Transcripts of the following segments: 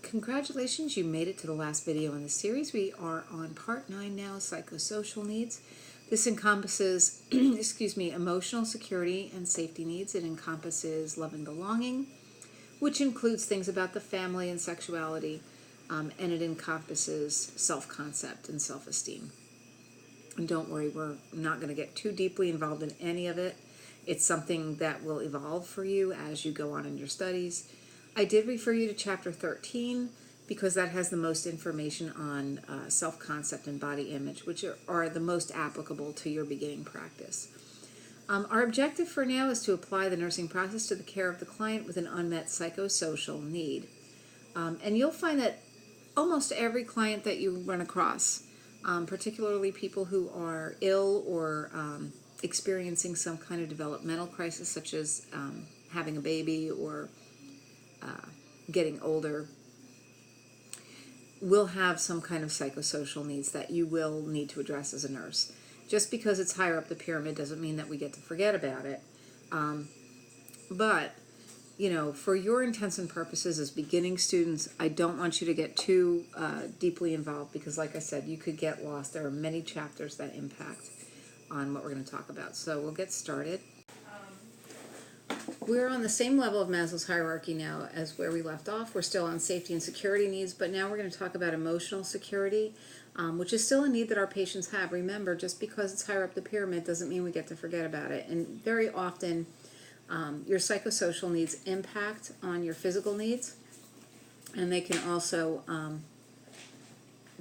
Congratulations, you made it to the last video in the series. We are on part 9 now, psychosocial needs. This encompasses, emotional security and safety needs. It encompasses love and belonging, which includes things about the family and sexuality, and it encompasses self-concept and self-esteem. And don't worry, we're not going to get too deeply involved in any of it. It's something that will evolve for you as you go on in your studies. I did refer you to chapter 13 because that has the most information on self-concept and body image, which are the most applicable to your beginning practice. Our objective for now is to apply the nursing process to the care of the client with an unmet psychosocial need. And you'll find that almost every client that you run across, particularly people who are ill or experiencing some kind of developmental crisis, such as having a baby or getting older, will have some kind of psychosocial needs that you will need to address as a nurse. Just because it's higher up the pyramid doesn't mean that we get to forget about it. But, you know, for your intents and purposes as beginning students, I don't want you to get too deeply involved because, like I said, you could get lost. There are many chapters that impact on what we're going to talk about. So we'll get started. We're on the same level of Maslow's hierarchy now as where we left off. We're still on safety and security needs, but now we're going to talk about emotional security, which is still a need that our patients have. Remember, just because it's higher up the pyramid doesn't mean we get to forget about it. And very often, your psychosocial needs impact on your physical needs, and they can also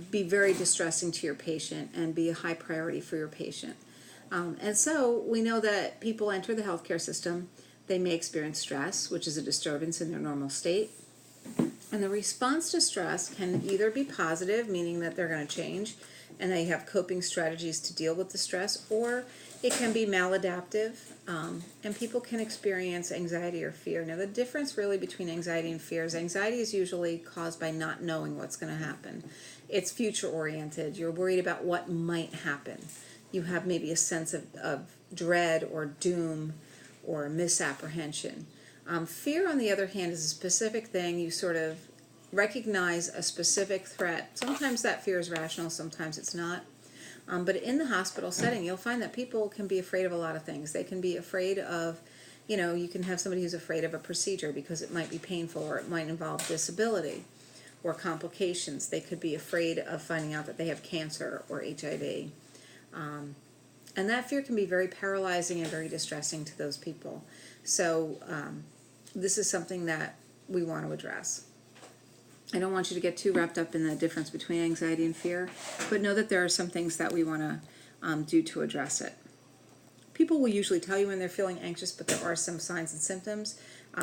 be very distressing to your patient and be a high priority for your patient. And so we know that people enter the healthcare system. They may experience stress, which is a disturbance in their normal state. And the response to stress can either be positive, meaning that they're going to change and they have coping strategies to deal with the stress, or it can be maladaptive, and people can experience anxiety or fear. Now, the difference really between anxiety and fear is anxiety is usually caused by not knowing what's going to happen. It's future-oriented. You're worried about what might happen. You have maybe a sense of dread or doom or misapprehension. Fear, on the other hand, is a specific thing. You sort of recognize a specific threat. Sometimes that fear is rational, sometimes it's not. But in the hospital setting, you'll find that people can be afraid of a lot of things. They can be afraid of, you can have somebody who's afraid of a procedure because it might be painful or it might involve disability or complications. They could be afraid of finding out that they have cancer or HIV. And that fear can be very paralyzing and very distressing to those people. So this is something that we want to address. I don't want you to get too wrapped up in the difference between anxiety and fear, but know that there are some things that we want to do to address it. People will usually tell you when they're feeling anxious, but there are some signs and symptoms,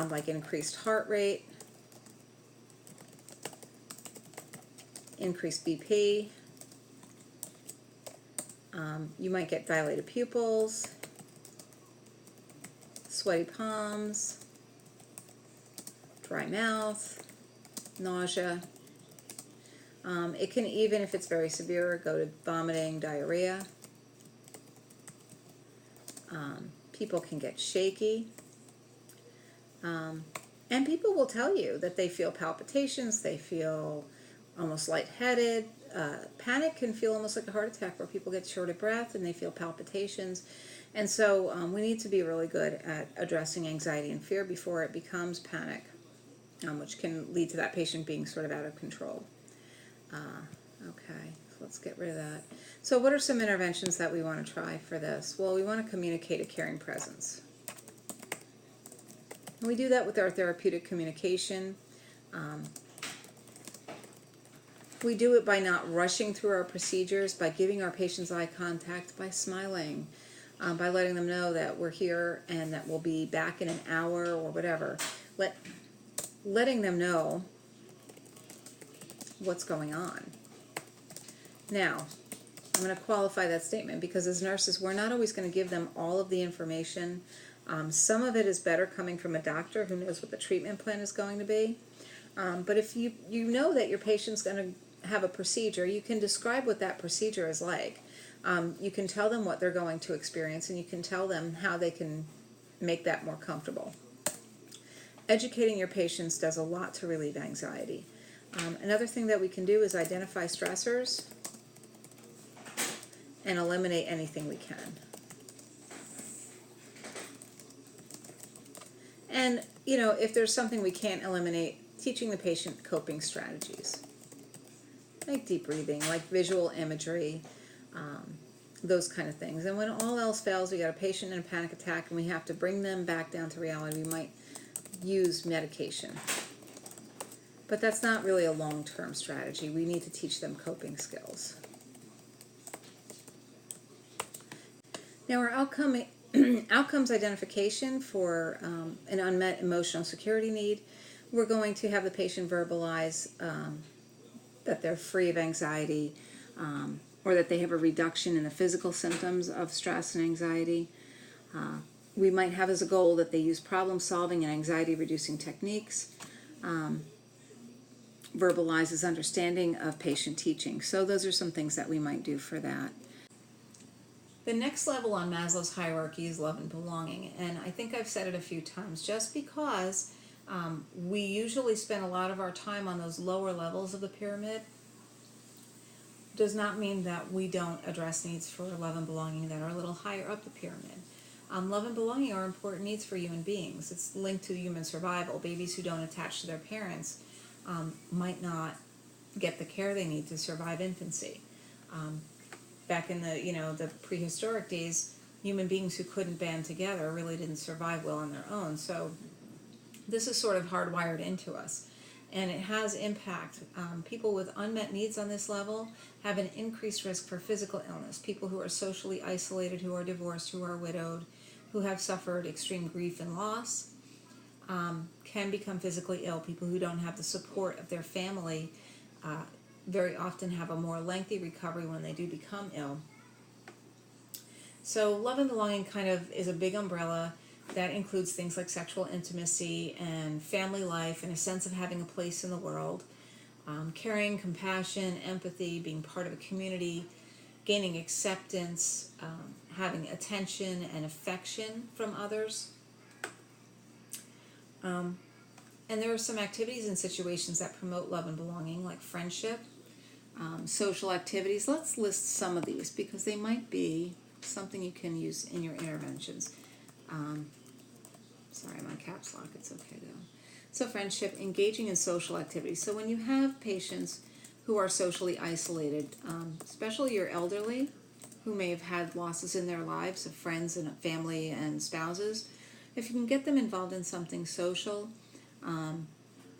like increased heart rate, increased BP. You might get dilated pupils, sweaty palms, dry mouth, nausea. It can even, if it's very severe, go to vomiting, diarrhea. People can get shaky. And people will tell you that they feel palpitations, they feel almost lightheaded. Panic can feel almost like a heart attack where people get short of breath and they feel palpitations. And so we need to be really good at addressing anxiety and fear before it becomes panic, which can lead to that patient being sort of out of control. Okay, so let's get rid of that. So what are some interventions that we want to try for this? Well, we want to communicate a caring presence. And we do that with our therapeutic communication. We do it by not rushing through our procedures, by giving our patients eye contact, by smiling, by letting them know that we're here and that we'll be back in an hour or whatever. Letting them know what's going on. Now, I'm going to qualify that statement because as nurses, we're not always going to give them all of the information. Some of it is better coming from a doctor who knows what the treatment plan is going to be. But if you know that your patient's going to have a procedure, you can describe what that procedure is like. You can tell them what they're going to experience, and you can tell them how they can make that more comfortable. Educating your patients does a lot to relieve anxiety. Another thing that we can do is identify stressors and eliminate anything we can. And, if there's something we can't eliminate, teaching the patient coping strategies, like deep breathing, like visual imagery, those kind of things. And when all else fails, we got a patient in a panic attack and we have to bring them back down to reality, we might use medication. But that's not really a long-term strategy. We need to teach them coping skills. Now, our outcomes identification for an unmet emotional security need, we're going to have the patient verbalize that they're free of anxiety, or that they have a reduction in the physical symptoms of stress and anxiety. We might have as a goal that they use problem-solving and anxiety-reducing techniques. Verbalizes understanding of patient teaching. So those are some things that we might do for that. The next level on Maslow's hierarchy is love and belonging. And I think I've said it a few times, just because we usually spend a lot of our time on those lower levels of the pyramid does not mean that we don't address needs for love and belonging that are a little higher up the pyramid. Love and belonging are important needs for human beings. It's linked to human survival. Babies who don't attach to their parents might not get the care they need to survive infancy. Back in the prehistoric days, human beings who couldn't band together really didn't survive well on their own. So this is sort of hardwired into us, and it has impact. People with unmet needs on this level have an increased risk for physical illness. People who are socially isolated, who are divorced, who are widowed, who have suffered extreme grief and loss, can become physically ill. People who don't have the support of their family very often have a more lengthy recovery when they do become ill. So love and belonging kind of is a big umbrella that includes things like sexual intimacy and family life and a sense of having a place in the world, caring, compassion, empathy, being part of a community, gaining acceptance, having attention and affection from others. And there are some activities and situations that promote love and belonging, like friendship, social activities. Let's list some of these because they might be something you can use in your interventions. Sorry, my caps lock, it's okay though. So friendship, engaging in social activities. So when you have patients who are socially isolated, especially your elderly, who may have had losses in their lives of friends and family and spouses, if you can get them involved in something social,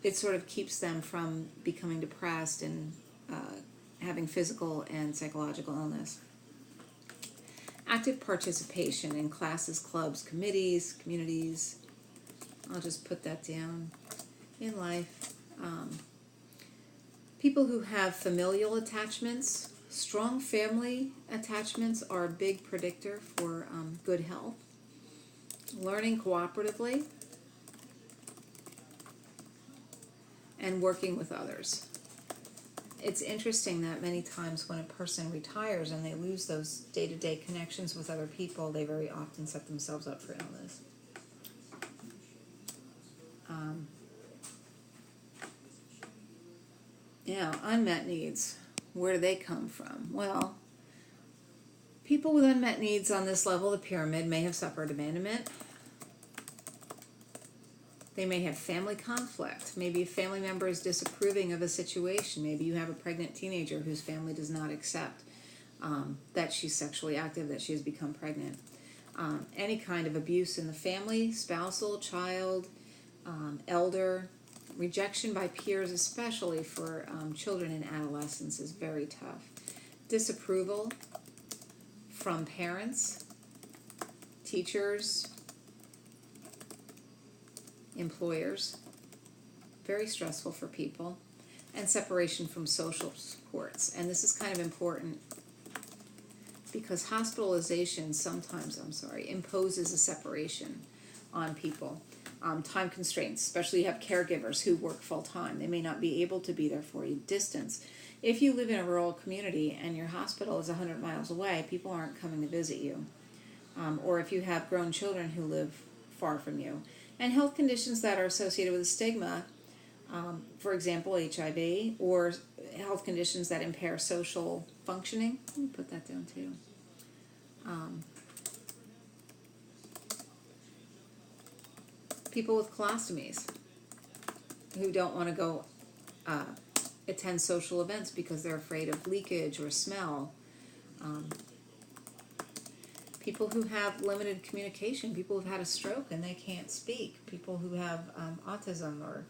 it sort of keeps them from becoming depressed and having physical and psychological illness. Active participation in classes, clubs, committees, communities. I'll just put that down in life. People who have familial attachments, strong family attachments are a big predictor for good health. Learning cooperatively and working with others. It's interesting that many times when a person retires and they lose those day-to-day connections with other people, they very often set themselves up for illness. Unmet needs. Where do they come from? Well, people with unmet needs on this level of the pyramid may have suffered abandonment. They may have family conflict. Maybe a family member is disapproving of a situation. Maybe you have a pregnant teenager whose family does not accept that she's sexually active, that she has become pregnant. Any kind of abuse in the family, spousal, child, elder. Rejection by peers, especially for children and adolescents, is very tough. Disapproval from parents, teachers, employers, very stressful for people, and separation from social supports. And this is kind of important because hospitalization sometimes, imposes a separation on people. Time constraints, especially you have caregivers who work full-time. They may not be able to be there for you. Distance. If you live in a rural community and your hospital is 100 miles away, people aren't coming to visit you. Or if you have grown children who live far from you. And health conditions that are associated with a stigma, For example, HIV, or health conditions that impair social functioning. Let me put that down too. People with colostomies who don't want to go attend social events because they're afraid of leakage or smell. People who have limited communication, people who've had a stroke and they can't speak, people who have autism or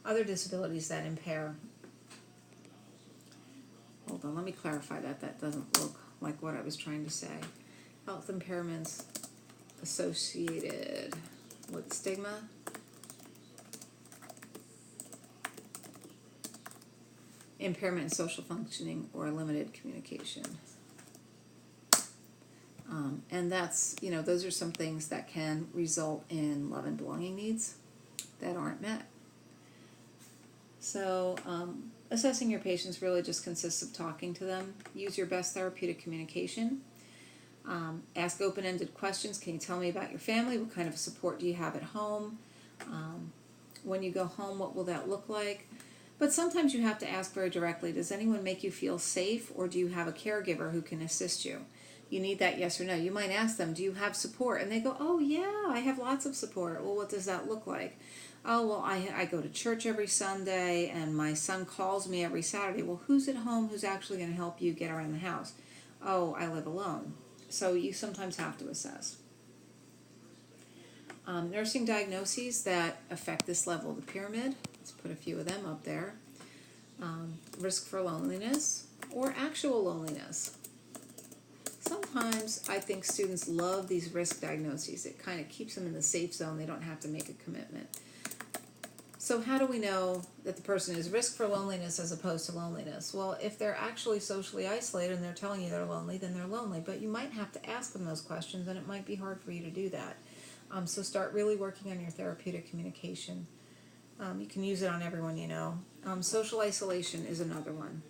other disabilities that impair. Hold on, let me clarify that. That doesn't look like what I was trying to say. Health impairments associated with stigma. Impairment in social functioning or limited communication. And that's, those are some things that can result in love and belonging needs that aren't met. So, assessing your patients really just consists of talking to them. Use your best therapeutic communication. Ask open-ended questions. Can you tell me about your family? What kind of support do you have at home? When you go home, what will that look like? But sometimes you have to ask very directly, does anyone make you feel safe, or do you have a caregiver who can assist you? You need that yes or no. You might ask them, do you have support? And they go, oh yeah, I have lots of support. Well, what does that look like? Oh, well, I go to church every Sunday, and my son calls me every Saturday. Well, who's at home who's actually going to help you get around the house? Oh, I live alone. So you sometimes have to assess. Nursing diagnoses that affect this level of the pyramid. Let's put a few of them up there. Risk for loneliness or actual loneliness. Sometimes I think students love these risk diagnoses. It kind of keeps them in the safe zone. They don't have to make a commitment. So how do we know that the person is risk for loneliness as opposed to loneliness? Well, if they're actually socially isolated and they're telling you they're lonely, then they're lonely. But you might have to ask them those questions, and it might be hard for you to do that. So start really working on your therapeutic communication. You can use it on everyone you know. Social isolation is another one.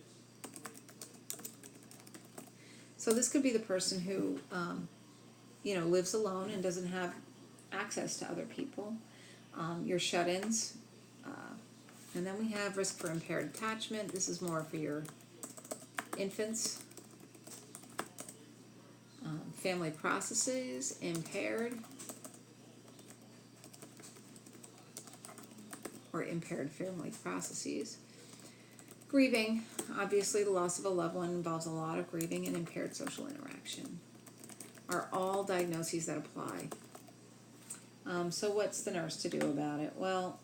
So this could be the person who, lives alone and doesn't have access to other people. Your shut-ins. And then we have risk for impaired attachment. This is more for your infants. Family processes, impaired. Or impaired family processes. Grieving, obviously the loss of a loved one involves a lot of grieving, and impaired social interaction are all diagnoses that apply. So what's the nurse to do about it? Well,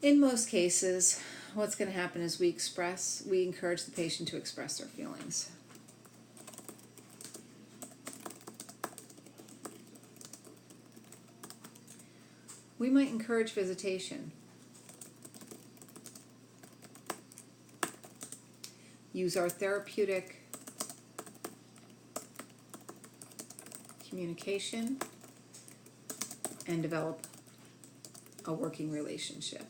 in most cases, what's going to happen is we encourage the patient to express their feelings. We might encourage visitation. Use our therapeutic communication and develop a working relationship.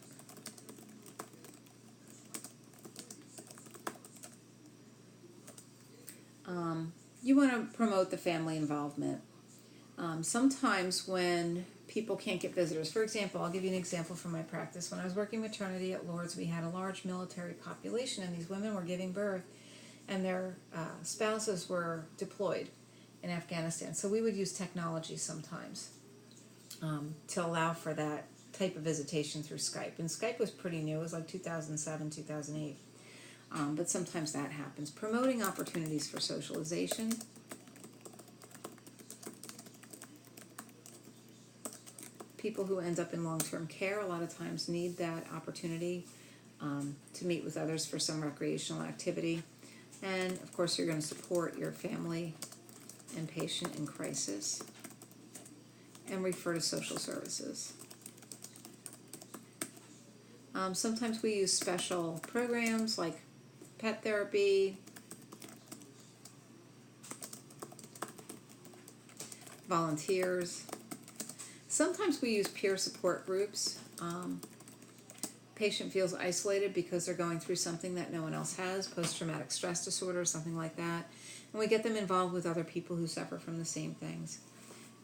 You want to promote the family involvement. Sometimes when people can't get visitors, for example, I'll give you an example from my practice. When I was working maternity at Lourdes, we had a large military population, and these women were giving birth, and their spouses were deployed in Afghanistan. So we would use technology sometimes to allow for that type of visitation through Skype. And Skype was pretty new. It was like 2007, 2008. But sometimes that happens. Promoting opportunities for socialization. People who end up in long-term care a lot of times need that opportunity to meet with others for some recreational activity. And of course you're going to support your family and patient in crisis, and refer to social services. Sometimes we use special programs like pet therapy, volunteers. Sometimes we use peer support groups. Patient feels isolated because they're going through something that no one else has, post-traumatic stress disorder, something like that. And we get them involved with other people who suffer from the same things.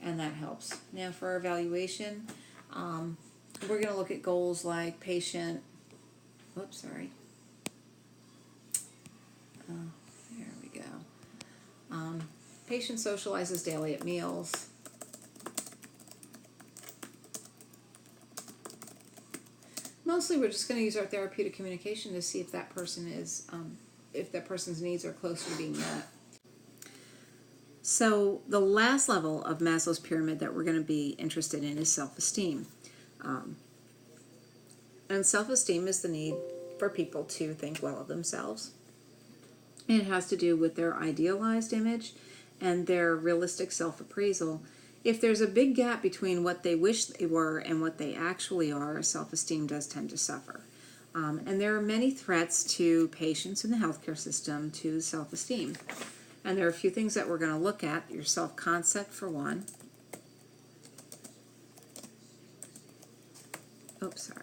And that helps. Now for our evaluation, we're going to look at goals like patient Whoops, sorry. There we go. Patient socializes daily at meals. Mostly we're just going to use our therapeutic communication to see if that person is, if that person's needs are closer to being met. So the last level of Maslow's pyramid that we're going to be interested in is self-esteem. And self-esteem is the need for people to think well of themselves. It has to do with their idealized image and their realistic self-appraisal. If there's a big gap between what they wish they were and what they actually are, self-esteem does tend to suffer. And there are many threats to patients in the healthcare system to self-esteem. And there are a few things that we're going to look at. Your self-concept, for one. Oops, sorry.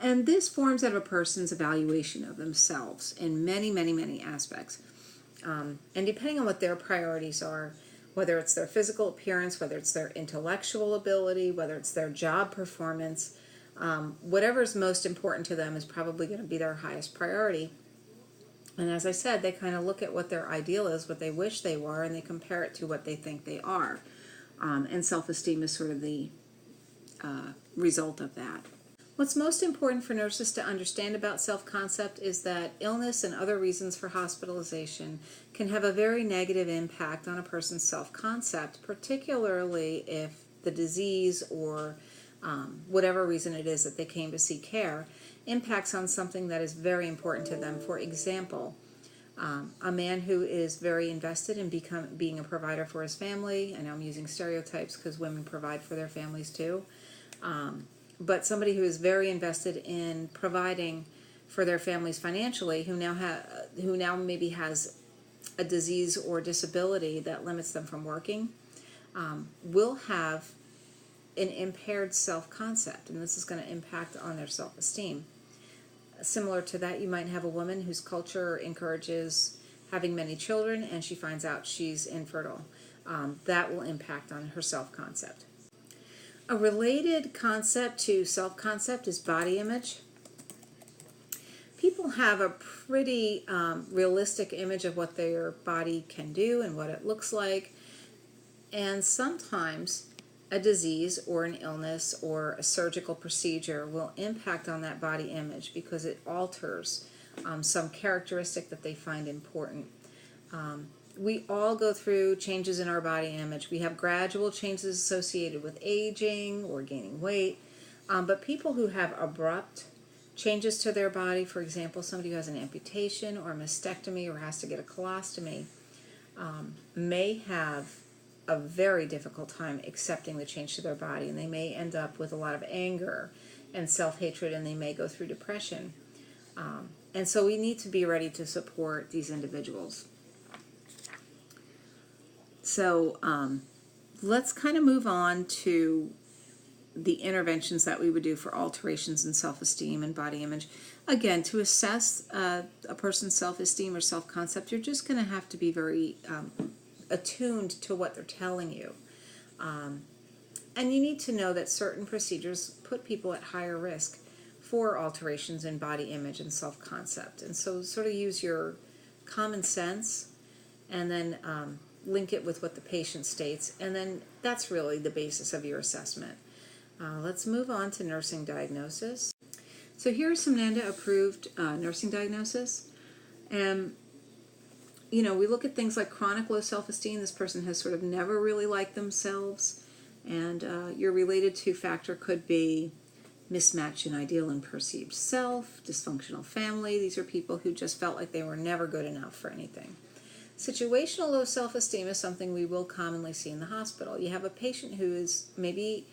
And this forms out of a person's evaluation of themselves in many, many, many aspects. And depending on what their priorities are, whether it's their physical appearance, whether it's their intellectual ability, whether it's their job performance, whatever is most important to them is probably going to be their highest priority. And as I said, they kind of look at what their ideal is, what they wish they were, and they compare it to what they think they are. And self-esteem is sort of the result of that. What's most important for nurses to understand about self-concept is that illness and other reasons for hospitalization can have a very negative impact on a person's self-concept, particularly if the disease or whatever reason it is that they came to seek care impacts on something that is very important to them. For example, a man who is very invested in being a provider for his family, and I'm using stereotypes because women provide for their families too, but somebody who is very invested in providing for their families financially, who now maybe has a disease or disability that limits them from working, will have an impaired self-concept, and this is going to impact on their self-esteem. Similar to that, you might have a woman whose culture encourages having many children, and she finds out she's infertile. That will impact on her self-concept. A related concept to self-concept is body image. People have a pretty realistic image of what their body can do and what it looks like, and sometimes a disease or an illness or a surgical procedure will impact on that body image because it alters some characteristic that they find important. We all go through changes in our body image. We have gradual changes associated with aging or gaining weight, but people who have abrupt changes to their body, for example, somebody who has an amputation or a mastectomy or has to get a colostomy, may have a very difficult time accepting the change to their body, and they may end up with a lot of anger and self-hatred, and they may go through depression. And so we need to be ready to support these individuals. So let's kind of move on to the interventions that we would do for alterations in self-esteem and body image. Again, to assess a person's self-esteem or self-concept, you're just going to have to be very attuned to what they're telling you. And you need to know that certain procedures put people at higher risk for alterations in body image and self-concept. And so sort of use your common sense and then link it with what the patient states, and then that's really the basis of your assessment. Let's move on to nursing diagnosis. So here are some NANDA-approved nursing diagnoses. And we look at things like chronic low self-esteem. This person has sort of never really liked themselves, and your related to factor could be mismatch in ideal and perceived self, dysfunctional family. These are people who just felt like they were never good enough for anything. Situational low self-esteem is something we will commonly see in the hospital. You have a patient who is maybe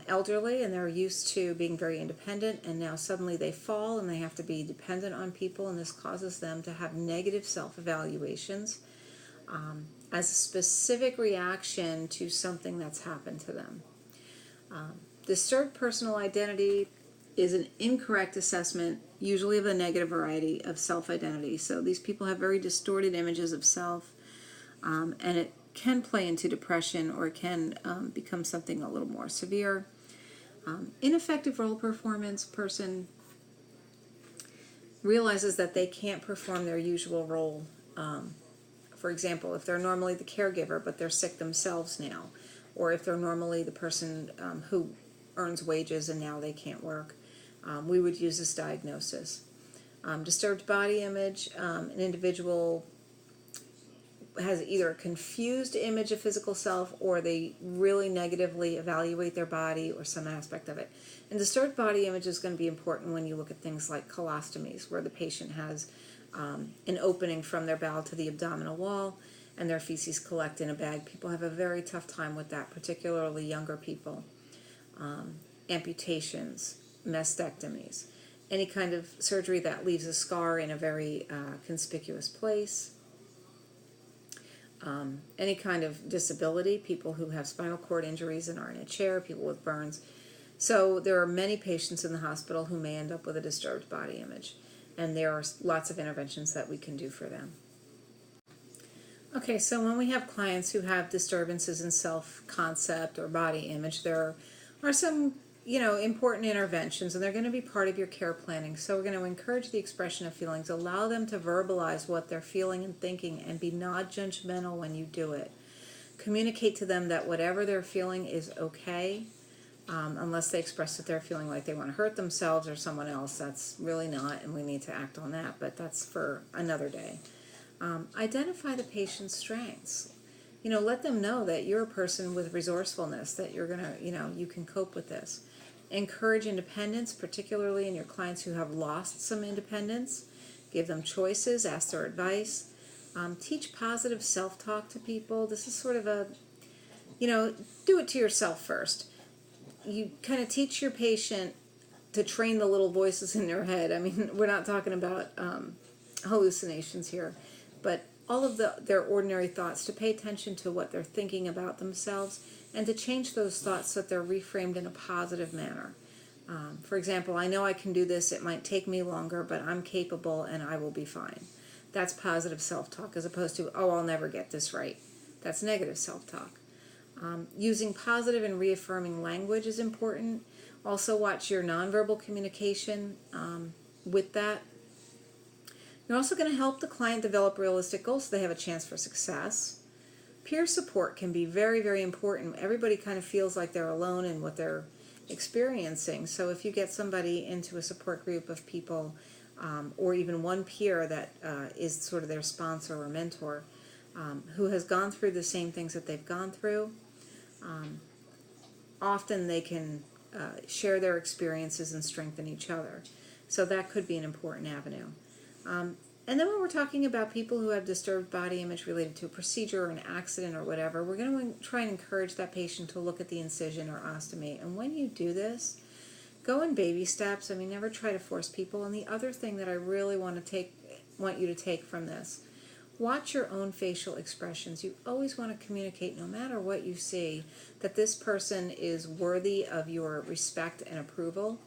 elderly and they're used to being very independent, and now suddenly they fall and they have to be dependent on people, and this causes them to have negative self-evaluations as a specific reaction to something that's happened to them. Disturbed personal identity is an incorrect assessment, usually of a negative variety of self-identity. So these people have very distorted images of self, and it can play into depression, or it can become something a little more severe. Ineffective role performance, person realizes that they can't perform their usual role. For example, if they're normally the caregiver but they're sick themselves now, or if they're normally the person who earns wages and now they can't work, we would use this diagnosis. Disturbed body image, an individual has either a confused image of physical self, or they really negatively evaluate their body or some aspect of it. And disturbed body image is going to be important when you look at things like colostomies, where the patient has an opening from their bowel to the abdominal wall and their feces collect in a bag. People have a very tough time with that, particularly younger people. Amputations, mastectomies, any kind of surgery that leaves a scar in a very conspicuous place. Any kind of disability, people who have spinal cord injuries and are in a chair, people with burns. So there are many patients in the hospital who may end up with a disturbed body image, and there are lots of interventions that we can do for them. Okay, so when we have clients who have disturbances in self-concept or body image, there are some important interventions, and they're going to be part of your care planning. So we're going to encourage the expression of feelings, allow them to verbalize what they're feeling and thinking, and be non-judgmental when you do it. Communicate to them that whatever they're feeling is okay, unless they express that they're feeling like they want to hurt themselves or someone else. That's really not, and we need to act on that, but that's for another day. Identify the patient's strengths. Let them know that you're a person with resourcefulness, that you're going to, you can cope with this. Encourage independence, particularly in your clients who have lost some independence. Give them choices, ask their advice. Teach positive self-talk to people. This is sort of a, do it to yourself first. You kind of teach your patient to train the little voices in their head. I mean, we're not talking about hallucinations here, but all of their ordinary thoughts, to pay attention to what they're thinking about themselves and to change those thoughts so that they're reframed in a positive manner. For example, I know I can do this, it might take me longer, but I'm capable and I will be fine. That's positive self-talk, as opposed to, oh, I'll never get this right. That's negative self-talk. Using positive and reaffirming language is important. Also watch your nonverbal communication with that. You're also going to help the client develop realistic goals so they have a chance for success. Peer support can be very, very important. Everybody kind of feels like they're alone in what they're experiencing. So if you get somebody into a support group of people, or even one peer that is sort of their sponsor or mentor, who has gone through the same things that they've gone through, often they can share their experiences and strengthen each other. So that could be an important avenue. And then when we're talking about people who have disturbed body image related to a procedure or an accident or whatever, we're going to try and encourage that patient to look at the incision or ostomy. And when you do this, go in baby steps. I mean, never try to force people. And the other thing that I really want you to take from this, watch your own facial expressions. You always want to communicate, no matter what you see, that this person is worthy of your respect and approval.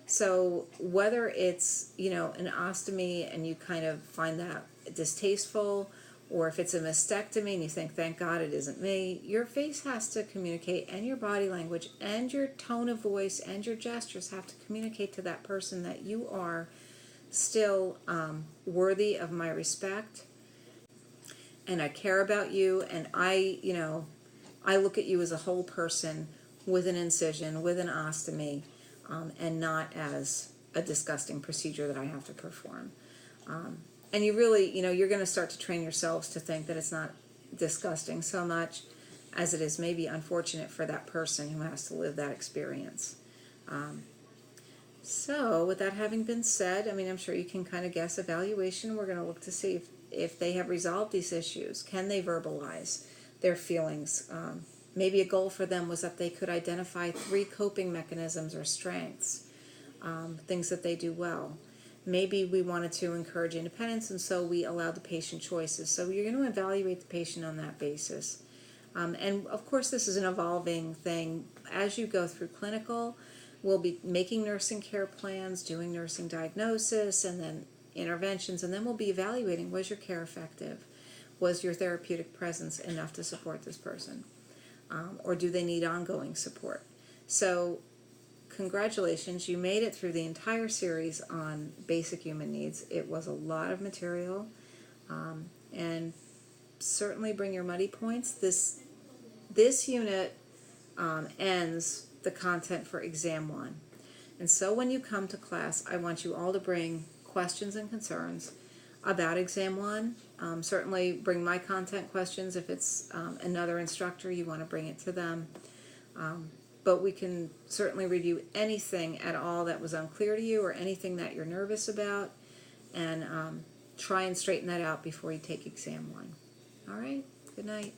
So whether it's, an ostomy and you kind of find that distasteful, or if it's a mastectomy and you think, thank God it isn't me, your face has to communicate, and your body language and your tone of voice and your gestures have to communicate to that person that you are still worthy of my respect, and I care about you, and I look at you as a whole person with an incision, with an ostomy, and not as a disgusting procedure that I have to perform. And you really, you're going to start to train yourselves to think that it's not disgusting so much as it is maybe unfortunate for that person who has to live that experience. So with that having been said, I mean, I'm sure you can kind of guess evaluation. We're going to look to see if they have resolved these issues. Can they verbalize their feelings? Maybe a goal for them was that they could identify 3 coping mechanisms or strengths, things that they do well. Maybe we wanted to encourage independence, and so we allowed the patient choices. So you're going to evaluate the patient on that basis. And of course, this is an evolving thing. As you go through clinical, we'll be making nursing care plans, doing nursing diagnosis, and then interventions, and then we'll be evaluating, was your care effective? Was your therapeutic presence enough to support this person? Or do they need ongoing support? So congratulations, you made it through the entire series on basic human needs. It was a lot of material, and certainly bring your muddy points. This unit ends the content for exam 1. And so when you come to class, I want you all to bring questions and concerns about exam 1. Certainly bring my content questions. If it's another instructor, you want to bring it to them. But we can certainly review anything at all that was unclear to you or anything that you're nervous about, and try and straighten that out before you take exam 1. All right? Good night.